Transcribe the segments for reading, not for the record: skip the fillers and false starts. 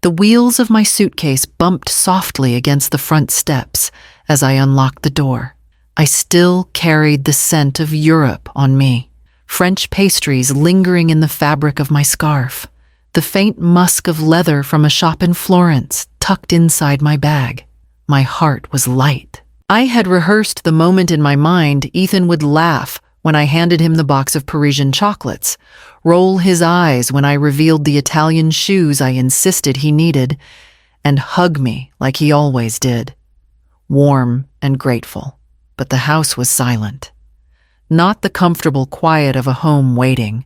The wheels of my suitcase bumped softly against the front steps as I unlocked the door. I still carried the scent of Europe on me, French pastries lingering in the fabric of my scarf, the faint musk of leather from a shop in Florence tucked inside my bag. My heart was light. I had rehearsed the moment in my mind Ethan would laugh when I handed him the box of Parisian chocolates, roll his eyes when I revealed the Italian shoes I insisted he needed, and hug me like he always did. Warm and grateful, but the house was silent. Not the comfortable quiet of a home waiting,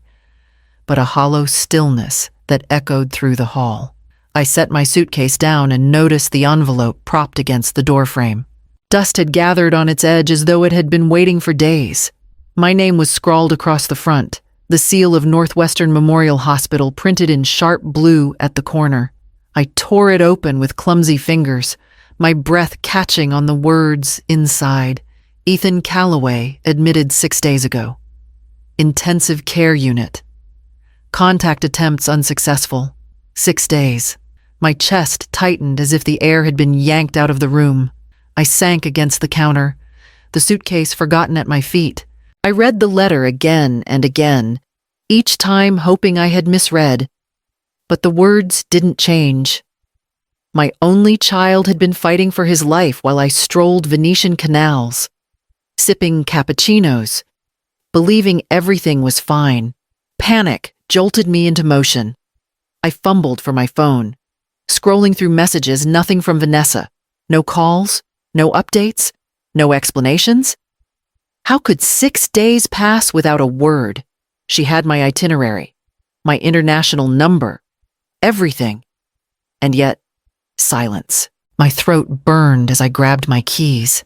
but a hollow stillness that echoed through the hall. I set my suitcase down and noticed the envelope propped against the doorframe. Dust had gathered on its edge as though it had been waiting for days. My name was scrawled across the front, the seal of Northwestern Memorial Hospital printed in sharp blue at the corner. I tore it open with clumsy fingers, my breath catching on the words inside. Ethan Calloway, admitted 6 days ago. Intensive care unit. Contact attempts unsuccessful. 6 days. My chest tightened as if the air had been yanked out of the room. I sank against the counter, the suitcase forgotten at my feet. I read the letter again and again, each time hoping I had misread. But the words didn't change. My only child had been fighting for his life while I strolled Venetian canals, sipping cappuccinos, believing everything was fine. Panic jolted me into motion. I fumbled for my phone, scrolling through messages, nothing from Vanessa. No calls, no updates, no explanations. How could 6 days pass without a word? She had my itinerary, my international number, everything. And yet, silence. My throat burned as I grabbed my keys.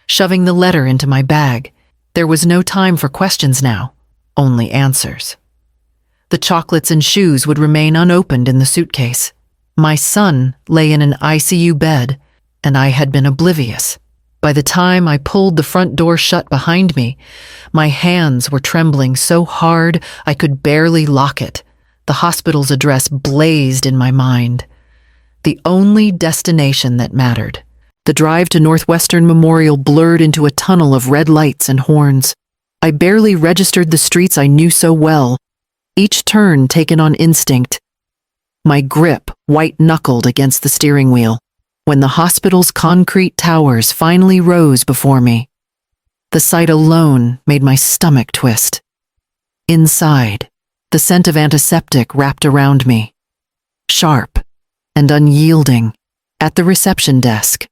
Shoving the letter into my bag, there was no time for questions now, only answers. The chocolates and shoes would remain unopened in the suitcase. My son lay in an ICU bed, and I had been oblivious. By the time I pulled the front door shut behind me, my hands were trembling so hard I could barely lock it. The hospital's address blazed in my mind. The only destination that mattered. The drive to Northwestern Memorial blurred into a tunnel of red lights and horns. I barely registered the streets I knew so well, each turn taken on instinct. My grip white-knuckled against the steering wheel. When the hospital's concrete towers finally rose before me, the sight alone made my stomach twist. Inside, the scent of antiseptic wrapped around me, sharp and unyielding. At the reception desk,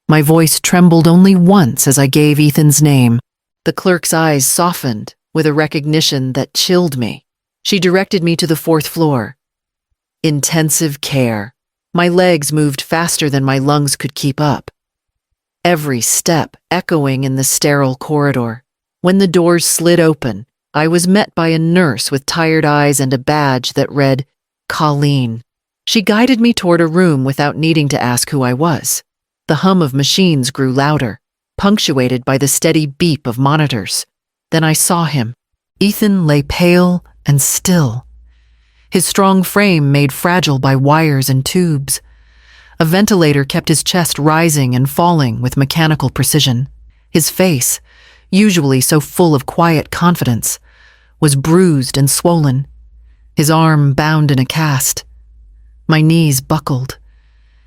my voice trembled only once as I gave Ethan's name. The clerk's eyes softened with a recognition that chilled me. She directed me to the 4th floor. Intensive care. My legs moved faster than my lungs could keep up, every step echoing in the sterile corridor. When the doors slid open, I was met by a nurse with tired eyes and a badge that read, Colleen. She guided me toward a room without needing to ask who I was. The hum of machines grew louder, punctuated by the steady beep of monitors. Then I saw him. Ethan lay pale and still, his strong frame made fragile by wires and tubes. A ventilator kept his chest rising and falling with mechanical precision. His face, usually so full of quiet confidence, was bruised and swollen, his arm bound in a cast. My knees buckled,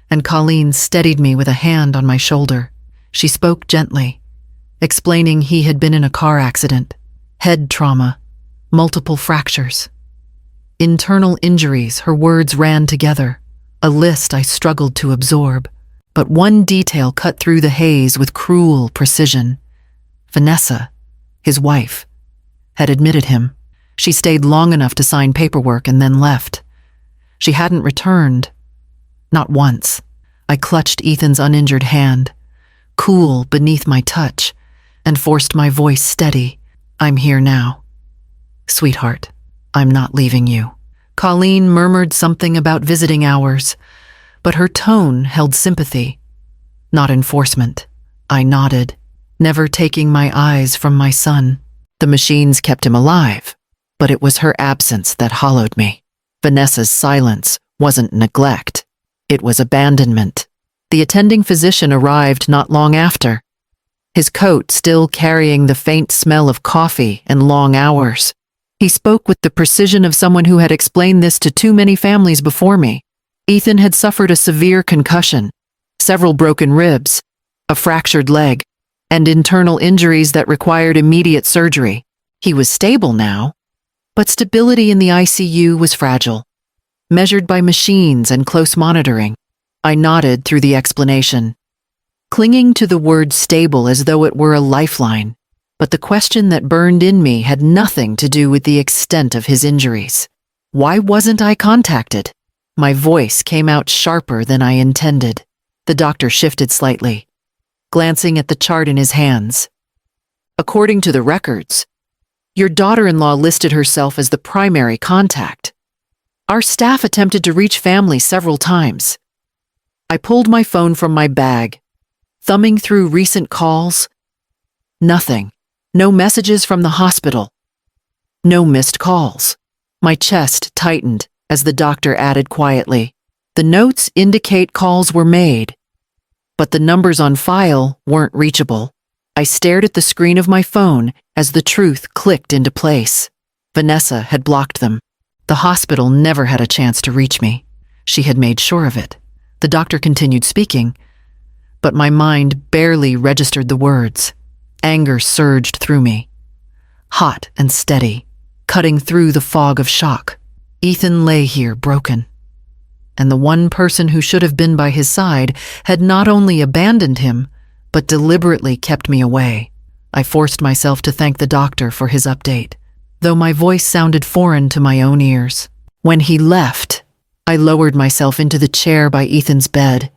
and Colleen steadied me with a hand on my shoulder. She spoke gently, explaining he had been in a car accident, head trauma, multiple fractures. Internal injuries, her words ran together, a list I struggled to absorb. But one detail cut through the haze with cruel precision. Vanessa, his wife, had admitted him. She stayed long enough to sign paperwork and then left. She hadn't returned. Not once. I clutched Ethan's uninjured hand, cool beneath my touch, and forced my voice steady. I'm here now. Sweetheart, I'm not leaving you. Colleen murmured something about visiting hours, but her tone held sympathy, not enforcement. I nodded, never taking my eyes from my son. The machines kept him alive, but it was her absence that hollowed me. Vanessa's silence wasn't neglect. It was abandonment. The attending physician arrived not long after, his coat still carrying the faint smell of coffee and long hours. He spoke with the precision of someone who had explained this to too many families before me. Ethan had suffered a severe concussion, several broken ribs, a fractured leg, and internal injuries that required immediate surgery. He was stable now, but stability in the ICU was fragile, measured by machines and close monitoring. I nodded through the explanation, clinging to the word stable as though it were a lifeline. But the question that burned in me had nothing to do with the extent of his injuries. Why wasn't I contacted? My voice came out sharper than I intended. The doctor shifted slightly, glancing at the chart in his hands. According to the records, your daughter-in-law listed herself as the primary contact. Our staff attempted to reach family several times. I pulled my phone from my bag, thumbing through recent calls. Nothing. No messages from the hospital. No missed calls. My chest tightened as the doctor added quietly, "The notes indicate calls were made, but the numbers on file weren't reachable." I stared at the screen of my phone as the truth clicked into place. Vanessa had blocked them. The hospital never had a chance to reach me. She had made sure of it. The doctor continued speaking, but my mind barely registered the words. Anger surged through me, hot and steady, cutting through the fog of shock. Ethan lay here broken, and the one person who should have been by his side had not only abandoned him, but deliberately kept me away. I forced myself to thank the doctor for his update, though my voice sounded foreign to my own ears. When he left, I lowered myself into the chair by Ethan's bed,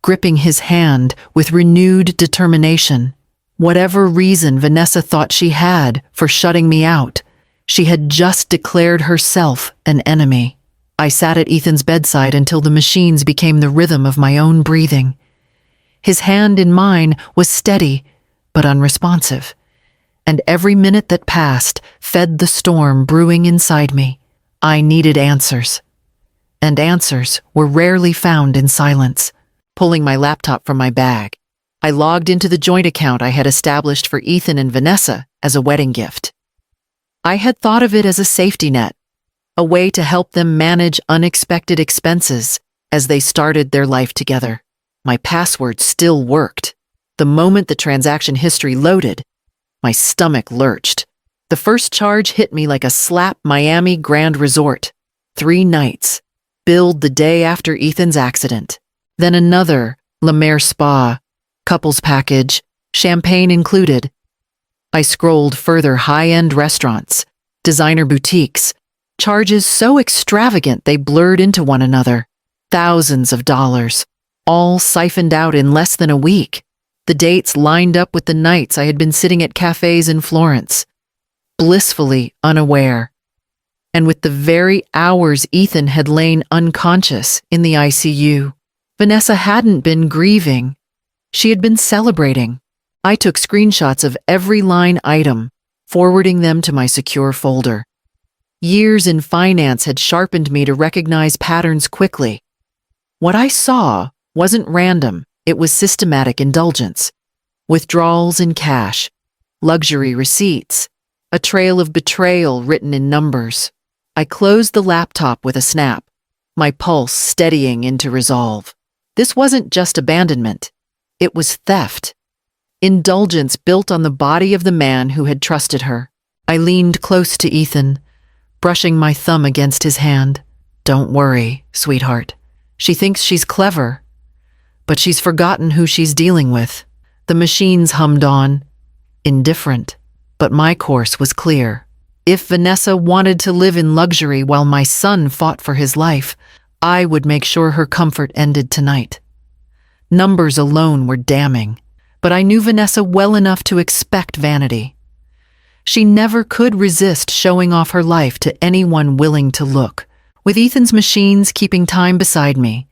gripping his hand with renewed determination. Whatever reason Vanessa thought she had for shutting me out, she had just declared herself an enemy. I sat at Ethan's bedside until the machines became the rhythm of my own breathing. His hand in mine was steady, but unresponsive, and every minute that passed fed the storm brewing inside me. I needed answers, and answers were rarely found in silence. Pulling my laptop from my bag, I logged into the joint account I had established for Ethan and Vanessa as a wedding gift. I had thought of it as a safety net, a way to help them manage unexpected expenses as they started their life together. My password still worked. The moment the transaction history loaded, my stomach lurched. The first charge hit me like a slap. Miami Grand Resort. 3 nights, billed the day after Ethan's accident. Then another, La Mer Spa, couples package, champagne included. I scrolled further. High-end restaurants, designer boutiques, charges so extravagant they blurred into one another. Thousands of dollars, all siphoned out in less than a week. The dates lined up with the nights I had been sitting at cafes in Florence, blissfully unaware, and with the very hours Ethan had lain unconscious in the ICU. Vanessa hadn't been grieving. She had been celebrating. I took screenshots of every line item, forwarding them to my secure folder. Years in finance had sharpened me to recognize patterns quickly. What I saw wasn't random, it was systematic indulgence. Withdrawals in cash, luxury receipts, a trail of betrayal written in numbers. I closed the laptop with a snap, my pulse steadying into resolve. This wasn't just abandonment, it was theft. Indulgence built on the body of the man who had trusted her. I leaned close to Ethan, brushing my thumb against his hand. "Don't worry, sweetheart. She thinks she's clever, but she's forgotten who she's dealing with." The machines hummed on, indifferent, but my course was clear. If Vanessa wanted to live in luxury while my son fought for his life, I would make sure her comfort ended tonight. Numbers alone were damning, but I knew Vanessa well enough to expect vanity. She never could resist showing off her life to anyone willing to look. With Ethan's machines keeping time beside me,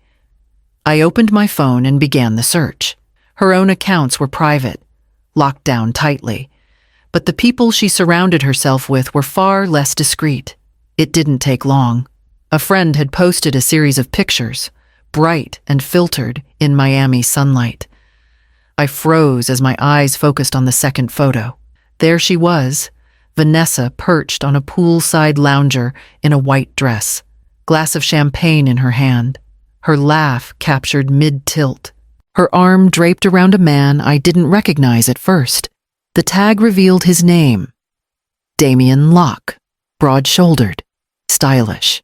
I opened my phone and began the search. Her own accounts were private, locked down tightly, but the people she surrounded herself with were far less discreet. It didn't take long. A friend had posted a series of pictures, bright and filtered in Miami sunlight. I froze as my eyes focused on the second photo. There she was, Vanessa perched on a poolside lounger in a white dress, glass of champagne in her hand, her laugh captured mid-tilt. Her arm draped around a man I didn't recognize at first. The tag revealed his name, Damien Locke, broad-shouldered, stylish.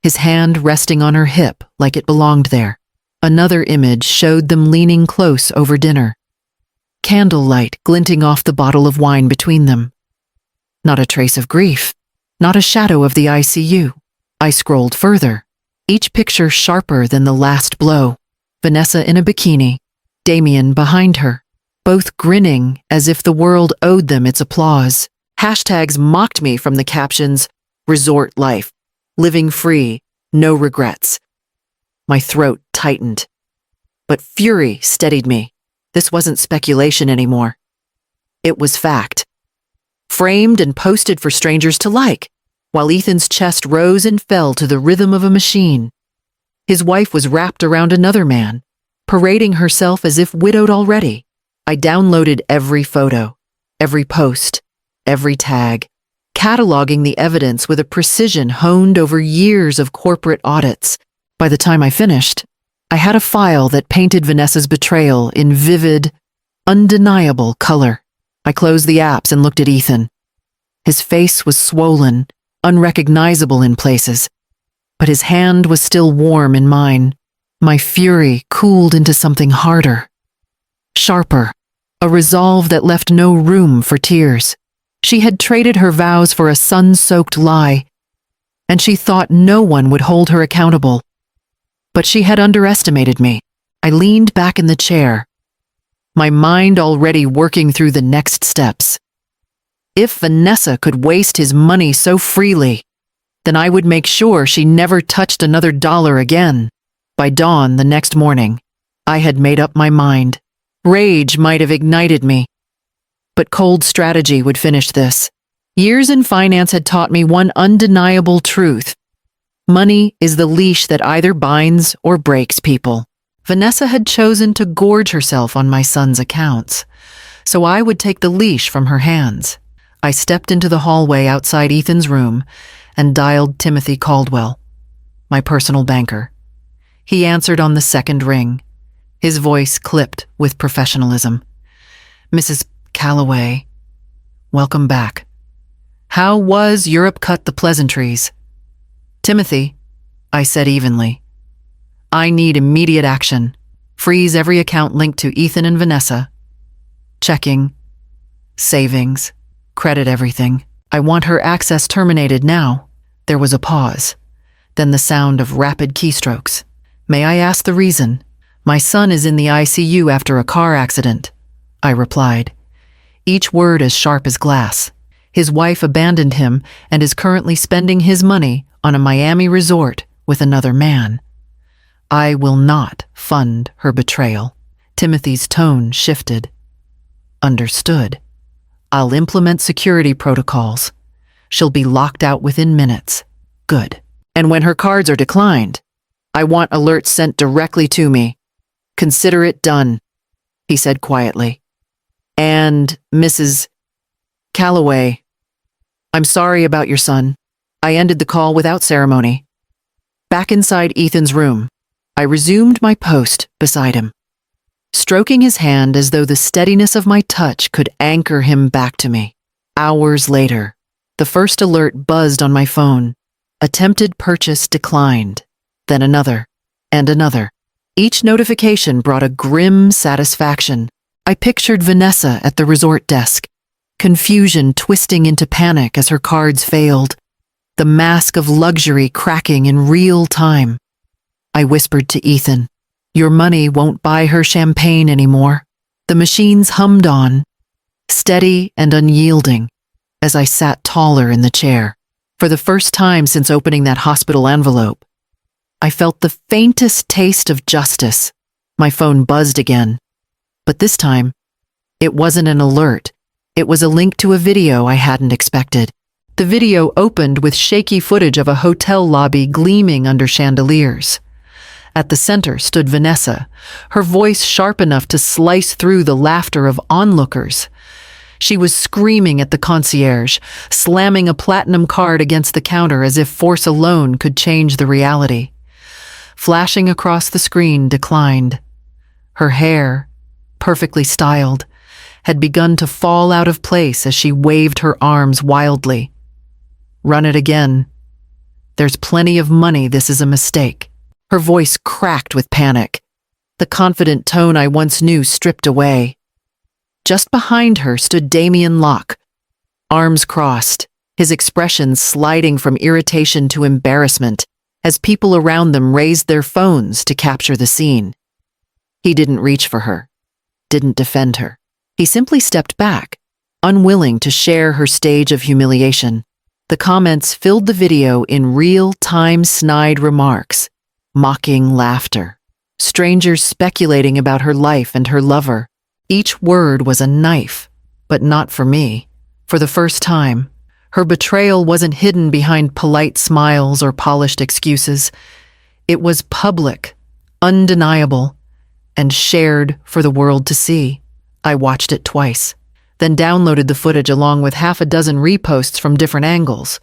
His hand resting on her hip like it belonged there. Another image showed them leaning close over dinner, candlelight glinting off the bottle of wine between them. Not a trace of grief, not a shadow of the ICU. I scrolled further, each picture sharper than the last blow. Vanessa in a bikini, Damien behind her, both grinning as if the world owed them its applause. Hashtags mocked me from the captions, resort life, living free, no regrets. My throat tightened. But fury steadied me. This wasn't speculation anymore. It was fact. Framed and posted for strangers to like, while Ethan's chest rose and fell to the rhythm of a machine. His wife was wrapped around another man, parading herself as if widowed already. I downloaded every photo, every post, every tag, cataloging the evidence with a precision honed over years of corporate audits. By the time I finished, I had a file that painted Vanessa's betrayal in vivid, undeniable color. I closed the apps and looked at Ethan. His face was swollen, unrecognizable in places, but his hand was still warm in mine. My fury cooled into something harder, sharper, a resolve that left no room for tears. She had traded her vows for a sun-soaked lie, and she thought no one would hold her accountable. But she had underestimated me. I leaned back in the chair, my mind already working through the next steps. If Vanessa could waste his money so freely, then I would make sure she never touched another dollar again. By dawn the next morning, I had made up my mind. Rage might have ignited me, but cold strategy would finish this. Years in finance had taught me one undeniable truth. Money is the leash that either binds or breaks people. Vanessa had chosen to gorge herself on my son's accounts, so I would take the leash from her hands. I stepped into the hallway outside Ethan's room and dialed Timothy Caldwell, my personal banker. He answered on the second ring, his voice clipped with professionalism. "Mrs. Calloway, welcome back. How was Europe? Cut the pleasantries." "Timothy," I said evenly, "I need immediate action. Freeze every account linked to Ethan and Vanessa. Checking, savings, credit everything. I want her access terminated now." There was a pause, then the sound of rapid keystrokes. "May I ask the reason?" "My son is in the ICU after a car accident," I replied, each word as sharp as glass. "His wife abandoned him and is currently spending his money on a Miami resort with another man. I will not fund her betrayal." Timothy's tone shifted. "Understood. I'll implement security protocols. She'll be locked out within minutes." "Good. And when her cards are declined, I want alerts sent directly to me. Consider it done," he said quietly. "And Mrs. Calloway, I'm sorry about your son." I ended the call without ceremony. Back inside Ethan's room, I resumed my post beside him, stroking his hand as though the steadiness of my touch could anchor him back to me. Hours later, the first alert buzzed on my phone. Attempted purchase declined, then another, and another. Each notification brought a grim satisfaction. I pictured Vanessa at the resort desk, confusion twisting into panic as her cards failed, the mask of luxury cracking in real time. I whispered to Ethan, "Your money won't buy her champagne anymore." The machines hummed on, steady and unyielding, as I sat taller in the chair. For the first time since opening that hospital envelope, I felt the faintest taste of justice. My phone buzzed again, but this time, it wasn't an alert. It was a link to a video I hadn't expected. The video opened with shaky footage of a hotel lobby gleaming under chandeliers. At the center stood Vanessa, her voice sharp enough to slice through the laughter of onlookers. She was screaming at the concierge, slamming a platinum card against the counter as if force alone could change the reality. Flashing across the screen declined. Her hair, perfectly styled, had begun to fall out of place as she waved her arms wildly. Run it again. There's plenty of money, this is a mistake. Her voice cracked with panic, the confident tone I once knew stripped away. Just behind her stood Damien Locke, arms crossed, his expression sliding from irritation to embarrassment as people around them raised their phones to capture the scene. He didn't reach for her, didn't defend her. He simply stepped back, unwilling to share her stage of humiliation. The comments filled the video in real-time snide remarks, mocking laughter. Strangers speculating about her life and her lover. Each word was a knife, but not for me. For the first time, her betrayal wasn't hidden behind polite smiles or polished excuses. It was public, undeniable, and shared for the world to see. I watched it twice, then downloaded the footage along with half a dozen reposts from different angles.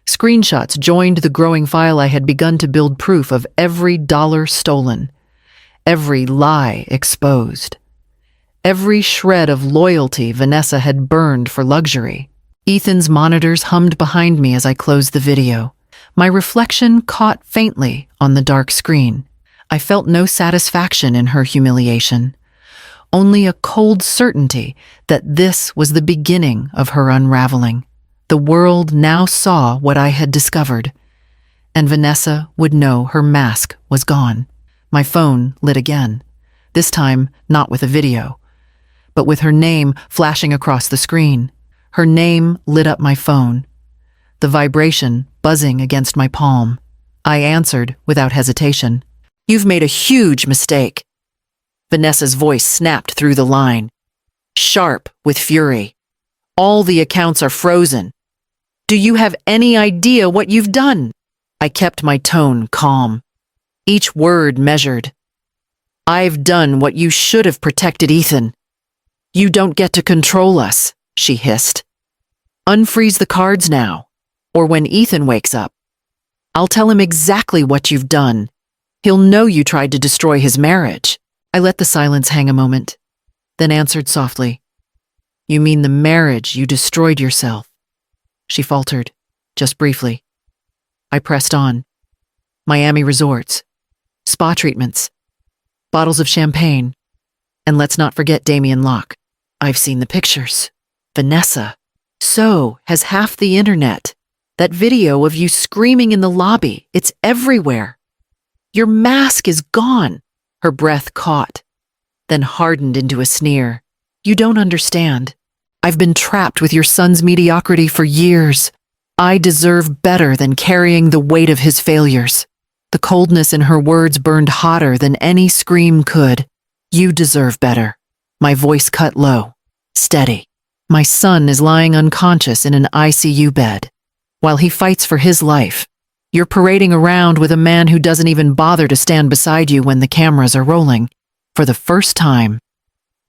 Screenshots joined the growing file I had begun to build proof of every dollar stolen, every lie exposed, every shred of loyalty Vanessa had burned for luxury. Ethan's monitors hummed behind me as I closed the video. My reflection caught faintly on the dark screen. I felt no satisfaction in her humiliation, only a cold certainty that this was the beginning of her unraveling. The world now saw what I had discovered, and Vanessa would know her mask was gone. My phone lit again, this time not with a video, but with her name flashing across the screen. Her name lit up my phone, the vibration buzzing against my palm. I answered without hesitation. "You've made a huge mistake." Vanessa's voice snapped through the line, sharp with fury. "All the accounts are frozen. Do you have any idea what you've done?" I kept my tone calm, each word measured. "I've done what you should have protected Ethan. You don't get to control us," she hissed. "Unfreeze the cards now, or when Ethan wakes up, I'll tell him exactly what you've done. He'll know you tried to destroy his marriage." I let the silence hang a moment, then answered softly. "You mean the marriage you destroyed yourself?" She faltered, just briefly. I pressed on. Miami resorts, spa treatments, bottles of champagne, and let's not forget Damien Locke. "I've seen the pictures. Vanessa. So has half the internet. That video of you screaming in the lobby, it's everywhere. Your mask is gone." Her breath caught, then hardened into a sneer. "You don't understand. I've been trapped with your son's mediocrity for years. I deserve better than carrying the weight of his failures." The coldness in her words burned hotter than any scream could. "You deserve better." My voice cut low, steady. "My son is lying unconscious in an ICU bed, while he fights for his life. You're parading around with a man who doesn't even bother to stand beside you when the cameras are rolling." For the first time,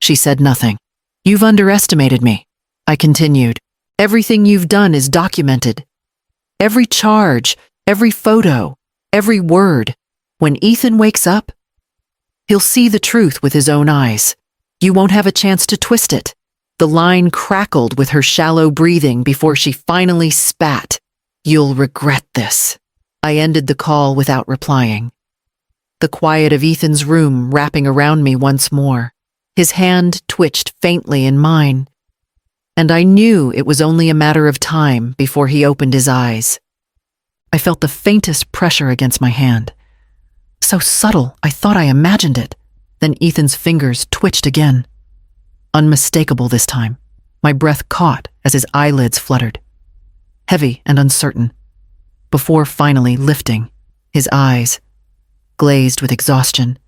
she said nothing. "You've underestimated me," I continued. "Everything you've done is documented. Every charge, every photo, every word. When Ethan wakes up, he'll see the truth with his own eyes. You won't have a chance to twist it." The line crackled with her shallow breathing before she finally spat. "You'll regret this." I ended the call without replying. The quiet of Ethan's room wrapping around me once more. His hand twitched faintly in mine, and I knew it was only a matter of time before he opened his eyes. I felt the faintest pressure against my hand. So subtle, I thought I imagined it. Then Ethan's fingers twitched again. Unmistakable this time. My breath caught as his eyelids fluttered, heavy and uncertain, before finally lifting. His eyes, glazed with exhaustion,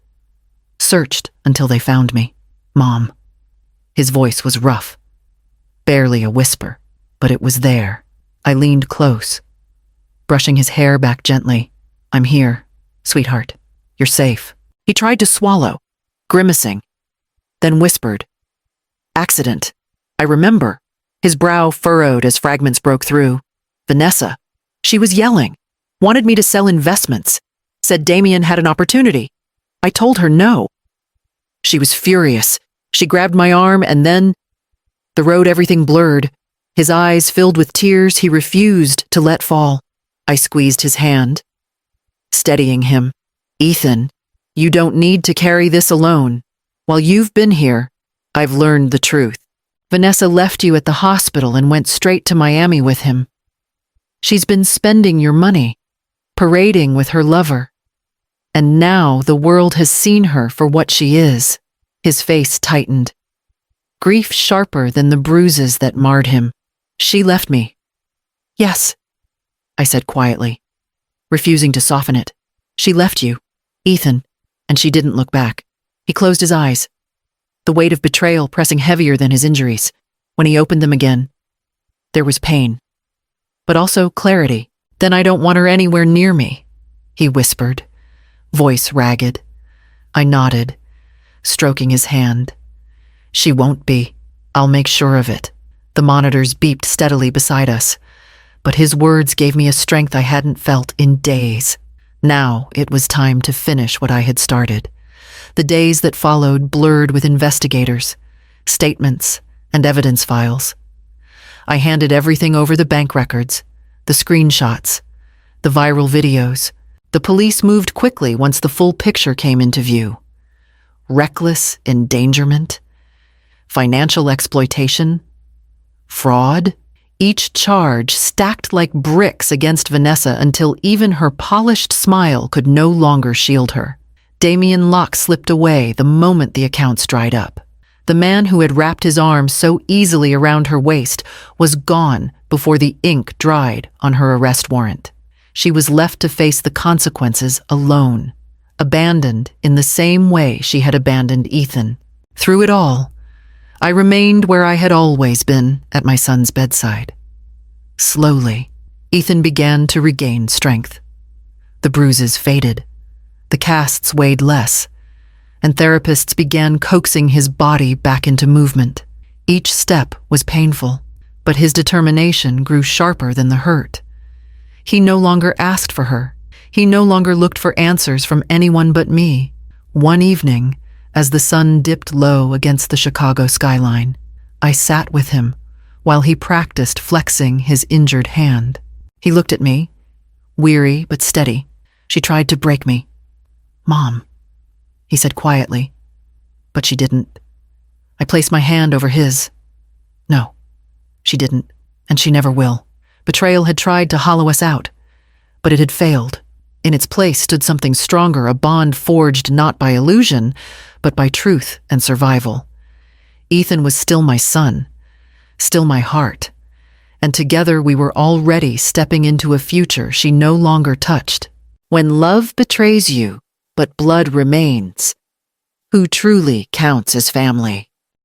searched until they found me. "Mom." His voice was rough, barely a whisper, but it was there. I leaned close, brushing his hair back gently. "I'm here, sweetheart. You're safe. He tried to swallow, grimacing, then whispered, "Accident. I remember." His brow furrowed as fragments broke through. Vanessa. She was yelling, wanted me to sell investments, said Damien had an opportunity. I told her no. She was furious. She grabbed my arm and then, the road everything blurred. His eyes filled with tears he refused to let fall. I squeezed his hand, steadying him. "Ethan, you don't need to carry this alone. While you've been here, I've learned the truth. Vanessa left you at the hospital and went straight to Miami with him. She's been spending your money, parading with her lover. And now the world has seen her for what she is." His face tightened, grief sharper than the bruises that marred him. "She left me." "Yes," I said quietly, refusing to soften it. "She left you, Ethan," and she didn't look back. He closed his eyes, the weight of betrayal pressing heavier than his injuries. When he opened them again, there was pain, but also clarity. "Then I don't want her anywhere near me," he whispered, voice ragged. I nodded, stroking his hand. "She won't be. I'll make sure of it." The monitors beeped steadily beside us, but his words gave me a strength I hadn't felt in days. Now it was time to finish what I had started. The days that followed blurred with investigators, statements, and evidence files. I handed everything over: the bank records, the screenshots, the viral videos. The police moved quickly once the full picture came into view. Reckless endangerment, financial exploitation, fraud. Each charge stacked like bricks against Vanessa until even her polished smile could no longer shield her. Damien Locke slipped away the moment the accounts dried up. The man who had wrapped his arms so easily around her waist was gone before the ink dried on her arrest warrant. She was left to face the consequences alone, abandoned in the same way she had abandoned Ethan. Through it all, I remained where I had always been, at my son's bedside. Slowly, Ethan began to regain strength. The bruises faded, the casts weighed less, and therapists began coaxing his body back into movement. Each step was painful, but his determination grew sharper than the hurt. He no longer asked for her. He no longer looked for answers from anyone but me. One evening, as the sun dipped low against the Chicago skyline, I sat with him while he practiced flexing his injured hand. He looked at me, weary but steady. She tried to break me. "Mom," he said quietly, but she didn't. I placed my hand over his. No, she didn't, and she never will. Betrayal had tried to hollow us out, but it had failed. In its place stood something stronger, a bond forged not by illusion, but by truth and survival. Ethan was still my son, still my heart, and together we were already stepping into a future she no longer touched. When love betrays you, but blood remains, who truly counts as family?